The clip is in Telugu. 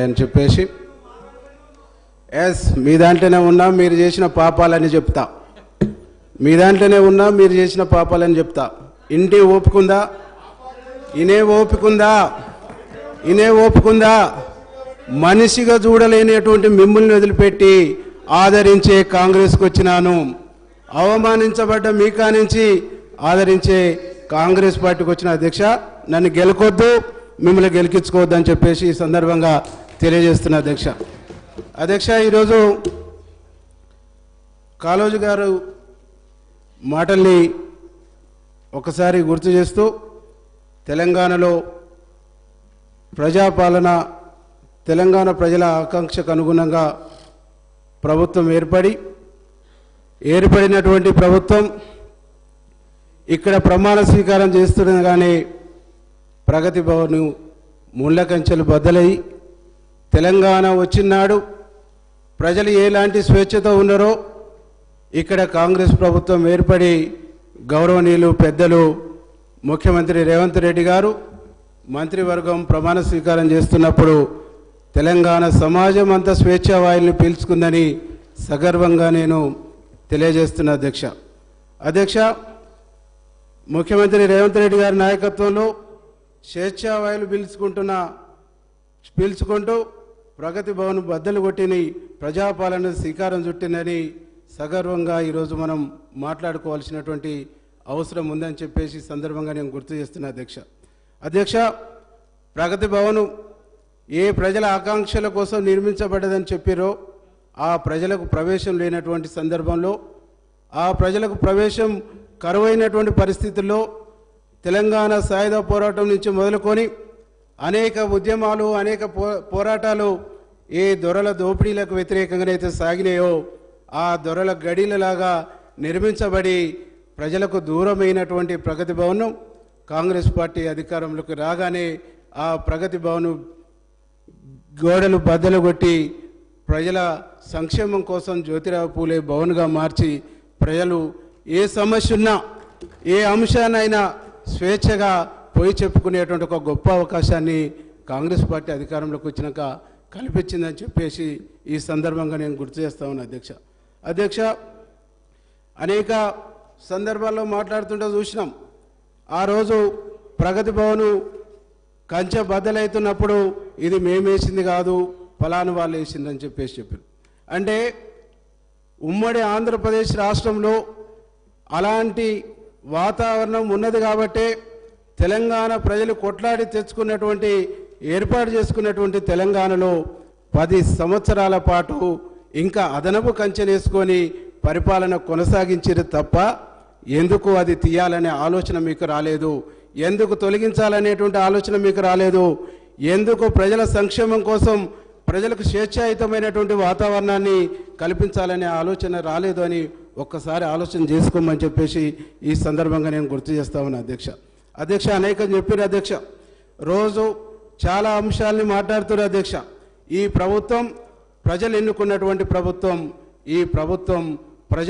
అని చెప్పేసి మీ దాంట్లోనే ఉన్నా మీరు చేసిన పాపాలని చెప్తా, మీ దాంట్లోనే ఉన్నా మీరు చేసిన పాపాలని చెప్తా. ఇంటి ఓపికందా, ఇనే ఓపికందా మనిషిగా చూడలేనటువంటి మిమ్మల్ని వదిలిపెట్టి ఆదరించే కాంగ్రెస్కి వచ్చినాను. అవమానించబడ్డ మీ కానించి ఆదరించే కాంగ్రెస్ పార్టీకి వచ్చిన అధ్యక్ష, నన్ను గెలుకొద్దు, మిమ్మల్ని గెలికించుకోవద్దు అని చెప్పేసి ఈ సందర్భంగా తెలియజేస్తున్నా అధ్యక్ష. ఈరోజు కాళోజీ గారు మాటల్ని ఒకసారి గుర్తు చేస్తూ, తెలంగాణలో ప్రజాపాలన, తెలంగాణ ప్రజల ఆకాంక్షకు అనుగుణంగా ప్రభుత్వం ఏర్పడినటువంటి ప్రభుత్వం ఇక్కడ ప్రమాణ స్వీకారం చేస్తున్నది. కానీ ప్రగతి భవన్ ముళ్ళ కంచెలు బద్దలై తెలంగాణ వచ్చినాడు ప్రజలు ఎలాంటి స్వేచ్ఛతో ఉన్నారో ఇక్కడ కాంగ్రెస్ ప్రభుత్వం ఏర్పడి గౌరవనీయులు పెద్దలు ముఖ్యమంత్రి రేవంత్ రెడ్డి గారు మంత్రివర్గం ప్రమాణ స్వీకారం చేస్తున్నప్పుడు తెలంగాణ సమాజం అంతా స్వేచ్ఛా వాయుల్ని పీల్చుకుందని సగర్వంగా నేను తెలియజేస్తున్నా అధ్యక్ష. ముఖ్యమంత్రి రేవంత్ రెడ్డి గారి నాయకత్వంలో స్వేచ్ఛా వాయులు పీల్చుకుంటూ ప్రగతి భవన్ బద్దలు కొట్టిని ప్రజాపాలన శ్రీకారం చుట్టిందని సగర్వంగా ఈరోజు మనం మాట్లాడుకోవాల్సినటువంటి అవసరం ఉందని చెప్పేసి సందర్భంగా నేను గుర్తు చేస్తున్నా అధ్యక్ష. ప్రగతి భవన్ ఏ ప్రజల ఆకాంక్షల కోసం నిర్మించబడ్డదని చెప్పారో ఆ ప్రజలకు ప్రవేశం లేనటువంటి సందర్భంలో, ఆ ప్రజలకు ప్రవేశం కరువైనటువంటి పరిస్థితుల్లో తెలంగాణ సాయుధ పోరాటం నుంచి మొదలుకొని అనేక ఉద్యమాలు, అనేక పోరాటాలు ఏ దొరల దోపిడీలకు వ్యతిరేకంగానైతే సాగినాయో ఆ దొరల గడిలలాగా నిర్మించబడి ప్రజలకు దూరమైనటువంటి ప్రగతి భవన్ కాంగ్రెస్ పార్టీ అధికారంలోకి రాగానే ఆ ప్రగతి భవన్ గోడలు బద్దలు కొట్టి ప్రజల సంక్షేమం కోసం జ్యోతిరావు పూలే భవన్గా మార్చి ప్రజలు ఏ సమస్య ఉన్నా, ఏ అంశాన్నైనా స్వేచ్ఛగా పోయి చెప్పుకునేటువంటి ఒక గొప్ప అవకాశాన్ని కాంగ్రెస్ పార్టీ అధికారంలోకి వచ్చినాక కల్పించిందని చెప్పేసి ఈ సందర్భంగా నేను గుర్తు చేస్తా ఉన్నా అధ్యక్ష. అనేక సందర్భాల్లో మాట్లాడుతుంటే చూసినాం. ఆ రోజు ప్రగతి భవన్ కంచె బద్దలవుతున్నప్పుడు ఇది మేమేసింది కాదు, ఫలాను వాళ్ళు వేసిందని చెప్పారు. అంటే ఉమ్మడి ఆంధ్రప్రదేశ్ రాష్ట్రంలో అలాంటి వాతావరణం ఉన్నది కాబట్టే తెలంగాణ ప్రజలు కొట్లాడి తెచ్చుకున్నటువంటి, ఏర్పాటు చేసుకున్నటువంటి తెలంగాణలో 10 సంవత్సరాల పాటు ఇంకా అదనపు కంచెనేసుకొని పరిపాలన కొనసాగించారు తప్ప ఎందుకు అది తీయాలనే ఆలోచన మీకు రాలేదు, ఎందుకు తొలగించాలనేటువంటి ఆలోచన మీకు రాలేదు, ఎందుకు ప్రజల సంక్షేమం కోసం ప్రజలకు స్వేచ్ఛాయుతమైనటువంటి వాతావరణాన్ని కల్పించాలనే ఆలోచన రాలేదు అని ఒక్కసారి ఆలోచన చేసుకోమని చెప్పేసి ఈ సందర్భంగా నేను గుర్తు చేస్తా ఉన్నా అధ్యక్ష. అనేకం చెప్పారు అధ్యక్ష, రోజు చాలా అంశాలని మాట్లాడుతున్నారు అధ్యక్ష. ఈ ప్రభుత్వం ప్రజలు ఎన్నుకున్నటువంటి ప్రభుత్వం, ఈ ప్రభుత్వం